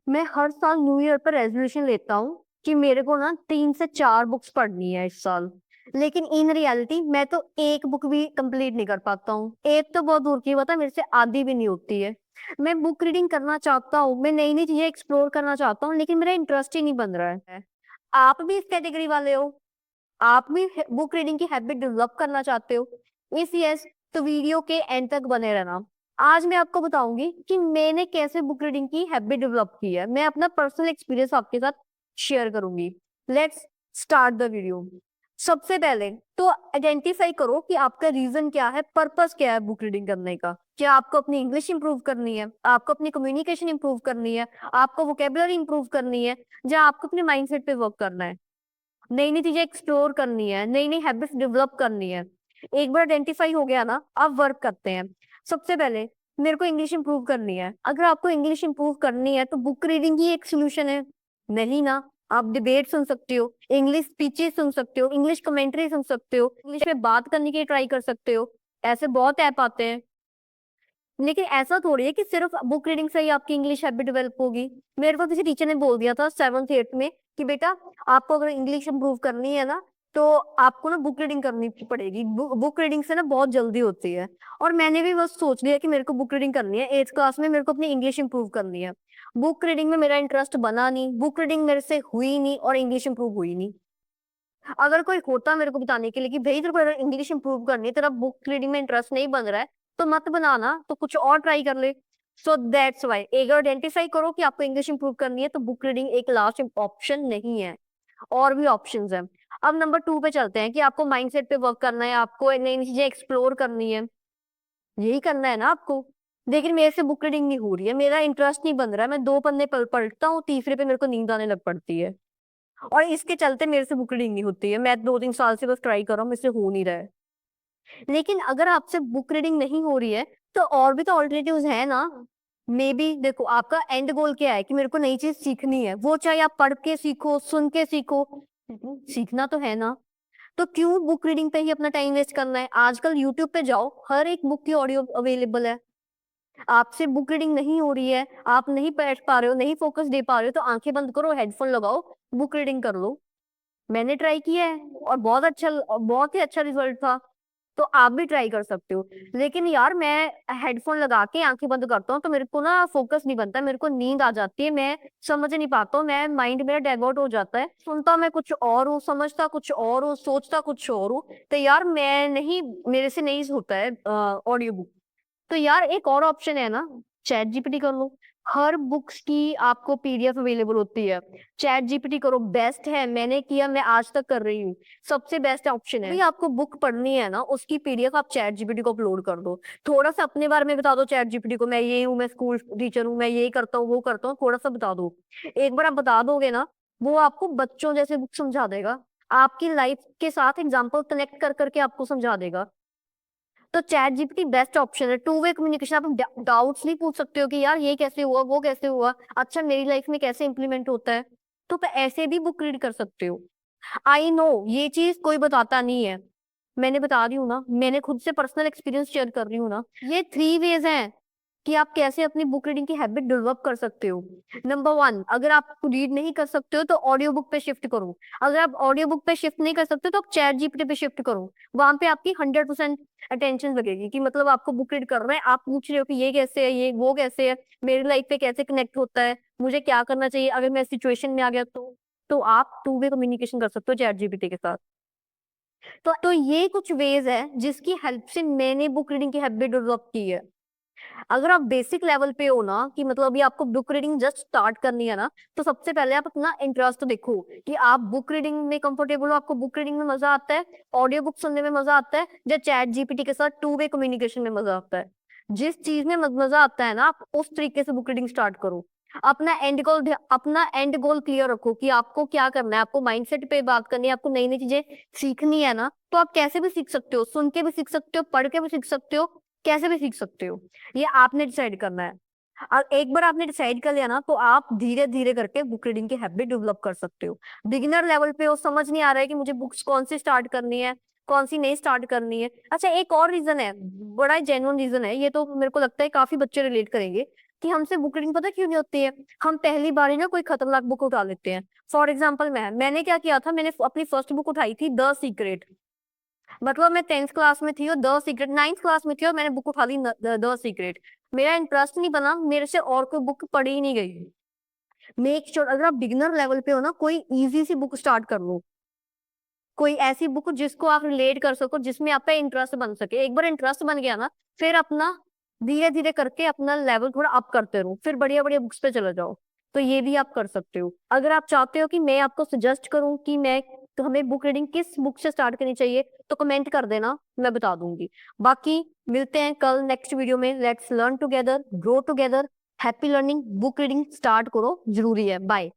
मैं हर साल new year पर रेजोल्यूशन लेता हूँ कि मेरे को ना 3 से 4 बुक्स पढ़नी है इस साल। लेकिन इन रियलिटी मैं तो एक बुक भी कंप्लीट नहीं कर पाता हूँ। एक तो बहुत दूर की बात है, मेरे से आधी भी नहीं होती है। मैं बुक रीडिंग करना चाहता हूँ, मैं नई नई चीजें एक्सप्लोर करना चाहता हूँ, लेकिन मेरा इंटरेस्ट ही नहीं बन रहा है। आप भी इस कैटेगरी वाले हो? आप भी बुक रीडिंग की हैबिट डेवलप करना चाहते हो? इफ यस, तो वीडियो के एंड तक बने रहना। आज मैं आपको बताऊंगी कि मैंने कैसे बुक रीडिंग की हैबिट डेवलप की है। मैं अपना पर्सनल एक्सपीरियंस आपके साथ शेयर करूंगी। Let's start the video. सबसे पहले तो आइडेंटिफाई करो कि आपका रीजन क्या है, पर्पस क्या है बुक रीडिंग करने का। क्या आपको अपनी इंग्लिश इंप्रूव करनी है, आपको अपनी कम्युनिकेशन इंप्रूव करनी है, आपको वोकेबुलरी इंप्रूव करनी है, या आपको अपने माइंडसेट पे वर्क करना है, नई नई चीजें एक्सप्लोर करनी है, नई नई हैबिट्स डेवलप करनी है? एक बार आइडेंटिफाई हो गया ना, अब वर्क करते हैं। सबसे पहले मेरे को इंग्लिश इंप्रूव करनी है। अगर आपको इंग्लिश इंप्रूव करनी है तो बुक रीडिंग ही एक सोल्यूशन है? नहीं ना। आप डिबेट सुन सकते हो, इंग्लिश स्पीचेस सुन सकते हो, इंग्लिश कमेंट्री सुन सकते हो, इंग्लिश में बात करने की ट्राई कर सकते हो। ऐसे बहुत ऐप आते हैं। लेकिन ऐसा थोड़ी है कि सिर्फ बुक रीडिंग से ही आपकी इंग्लिश हैबिट डेवलप होगी। मेरे को किसी टीचर ने बोल दिया था 7th 8th में कि बेटा, आपको अगर इंग्लिश इंप्रूव करनी है ना, तो आपको ना बुक रीडिंग करनी पड़ेगी। बुक रीडिंग से ना बहुत जल्दी होती है। और मैंने भी बस सोच लिया कि मेरे को बुक रीडिंग करनी है। 8th क्लास में मेरे को अपनी इंग्लिश इंप्रूव करनी है। बुक रीडिंग में मेरा इंटरेस्ट बना नहीं, बुक रीडिंग मेरे से हुई नहीं, और इंग्लिश इंप्रूव हुई नहीं। अगर कोई होता मेरे को बताने के लिए कि भाई तेरे को अगर इंग्लिश इंप्रूव करनी है, तेरा बुक रीडिंग में इंटरेस्ट नहीं बन रहा है, तो मत बनाना, तो कुछ और ट्राई कर ले। सो दैट्स वाई, एक आइडेंटिफाई करो कि आपको इंग्लिश इंप्रूव करनी है तो बुक रीडिंग एक लास्ट ऑप्शन नहीं है, और भी ऑप्शंस हैं। अब नंबर 2 पे चलते हैं कि आपको माइंडसेट पे वर्क करना है, आपको नई नई चीजें एक्सप्लोर करनी है। यही करना है ना आपको? लेकिन मेरे से बुक रीडिंग नहीं हो रही है, मेरा इंटरेस्ट नहीं बन रहा है, मैं 2 पन्ने पलटता हूँ, तीसरे पे मेरे को नींद आने लग पड़ती है। और इसके चलते मेरे से बुक रीडिंग नहीं होती है। मैं 2 3 साल से बस ट्राई कर रहा हूँ, मुझसे हो नहीं रहा है। लेकिन अगर आपसे बुक रीडिंग नहीं हो रही है, तो और भी तो ऑल्टरनेटिव्स है ना। मे बी देखो, आपका एंड गोल क्या है कि मेरे को नई चीज सीखनी है, वो चाहे आप पढ़ के सीखो, सुन के सीखो, सीखना तो है ना। तो क्यों बुक रीडिंग पे ही अपना टाइम वेस्ट करना है? आजकल यूट्यूब पे जाओ, हर एक बुक की ऑडियो अवेलेबल है। आपसे बुक रीडिंग नहीं हो रही है, आप नहीं बैठ पा रहे हो, नहीं फोकस दे पा रहे हो, तो आंखें बंद करो, हेडफोन लगाओ, बुक रीडिंग कर लो। मैंने ट्राई किया है और बहुत ही अच्छा रिजल्ट था। तो आप भी ट्राई कर सकते हो। लेकिन यार, मैं हेडफोन लगा के आंखें बंद करता हूँ तो मेरे को ना फोकस नहीं बनता, मेरे को नींद आ जाती है, मैं समझ नहीं पाता हूँ, मैं माइंड मेरा डाइवर्ट हो जाता है, सुनता मैं कुछ और हूँ, समझता कुछ और हूँ, सोचता कुछ और हूँ। तो यार मैं नहीं, मेरे से नहीं होता है ऑडियो बुक। तो यार एक और ऑप्शन है ना, चैट जीपीटी कर लो। हर बुक्स की आपको पीडीएफ अवेलेबल होती है। चैट जीपीटी करो, बेस्ट है, मैंने किया, मैं आज तक कर रही हूँ। सबसे बेस्ट ऑप्शन है। भाई आपको बुक पढ़नी है ना, उसकी पीडीएफ आप चैट जीपीटी को अपलोड कर दो। थोड़ा सा अपने बारे में बता दो चैट जीपीटी को, मैं ये हूँ, मैं स्कूल टीचर हूँ, मैं ये करता हूँ, वो करता हूँ, थोड़ा सा बता दो। एक बार आप बता दोगे ना, वो आपको बच्चों जैसे बुक समझा देगा। आपकी लाइफ के साथ एग्जाम्पल कनेक्ट कर करके आपको समझा देगा। तो चैट जीपीटी बेस्ट ऑप्शन है। 2 वे कम्युनिकेशन, आप डाउट्स नहीं पूछ सकते हो कि यार ये कैसे हुआ, वो कैसे हुआ, अच्छा मेरी लाइफ में कैसे इंप्लीमेंट होता है। तो ऐसे भी बुक रीड कर सकते हो। आई नो ये चीज कोई बताता नहीं है, मैंने बता रही हूँ ना, मैंने खुद से पर्सनल एक्सपीरियंस शेयर कर रही हूँ ना। ये 3 वेज हैं कि आप कैसे अपनी बुक रीडिंग की हैबिट डेवलप कर सकते हो। नंबर 1, अगर आप रीड नहीं कर सकते हो तो ऑडियो बुक पे शिफ्ट करो। अगर आप ऑडियो बुक पे शिफ्ट नहीं कर सकते तो आप चैट जीपीटी पे शिफ्ट करो। वहां पे आपकी 100% अटेंशन लगेगी कि मतलब आपको बुक रीड करना है, आप पूछ रहे हो कि ये कैसे है, ये वो कैसे है, मेरी लाइफ पे कैसे कनेक्ट होता है, मुझे क्या करना चाहिए अगर मैं सिचुएशन में आ गया तो आप 2 वे कम्युनिकेशन कर सकते हो चैट जीपीटी के साथ। तो ये कुछ वेज है जिसकी हेल्प से मैंने बुक रीडिंग की हैबिट डेवलप की है। अगर आप बेसिक लेवल पे हो ना, कि मतलब अभी आपको बुक रीडिंग जस्ट स्टार्ट करनी है ना, तो सबसे पहले आप अपना इंटरेस्ट देखो कि आप बुक रीडिंग में कंफर्टेबल हो, आपको बुक रीडिंग में मजा आता है, ऑडियो बुक सुनने में मजा आता है, या चैट जीपीटी के साथ 2 वे कम्युनिकेशन में मजा आता है। जिस चीज में मजा आता है ना, आप उस तरीके से बुक रीडिंग स्टार्ट करो। अपना एंड गोल क्लियर रखो कि आपको क्या करना है, आपको माइंडसेट पे बात करनी है, आपको नई नई चीजें सीखनी है ना, तो आप कैसे भी सीख सकते हो, सुन के भी सीख सकते हो, पढ़ के भी सीख सकते हो, कैसे भी सीख सकते हो। ये आपने डिसाइड करना है। और एक बार आपने डिसाइड कर लिया ना, तो आप धीरे धीरे करके बुक रीडिंग की हैबिट डेवलप कर सकते हो। बिगिनर लेवल पे हो, समझ नहीं आ रहा है कि मुझे बुक्स कौन सी स्टार्ट करनी है, कौन सी नहीं स्टार्ट करनी है। अच्छा, एक और रीजन है, बड़ा जेन्युइन रीजन है, ये तो मेरे को लगता है काफी बच्चे रिलेट करेंगे। कि हमसे बुक रीडिंग पता क्यों नहीं होती है, हम पहली बार ही ना कोई खतरनाक बुक उठा लेते हैं। फॉर एग्जाम्पल मैंने क्या किया था, मैंने अपनी फर्स्ट बुक उठाई थी द सीक्रेट। मतलब मैं 10th क्लास में थी और द सीक्रेट, 9th क्लास में थी और मैंने बुक उठा ली द सीक्रेट। मेरा इंटरेस्ट नहीं बना, मेरे से और कोई बुक पढ़ी ही नहीं गई। मेक श्योर अगर आप बिगिनर लेवल पे हो ना, कोई इजी सी बुक स्टार्ट कर लो, कोई ऐसी बुक जिसको आप रिलेट कर सको, जिसमें आपका इंटरेस्ट बन सके। एक बार इंटरेस्ट बन गया ना, फिर अपना धीरे धीरे करके अपना लेवल थोड़ा अप करते रहो, फिर बढ़िया बढ़िया बुक्स पे चले जाओ। तो ये भी आप कर सकते हो। अगर आप चाहते हो कि मैं आपको सजेस्ट करूं कि मैं, तो हमें बुक रीडिंग किस बुक से स्टार्ट करनी चाहिए, तो कमेंट कर देना, मैं बता दूंगी। बाकी मिलते हैं कल नेक्स्ट वीडियो में। Let's learn together, grow together. Happy learning. Book reading start करो, जरूरी है। बाय।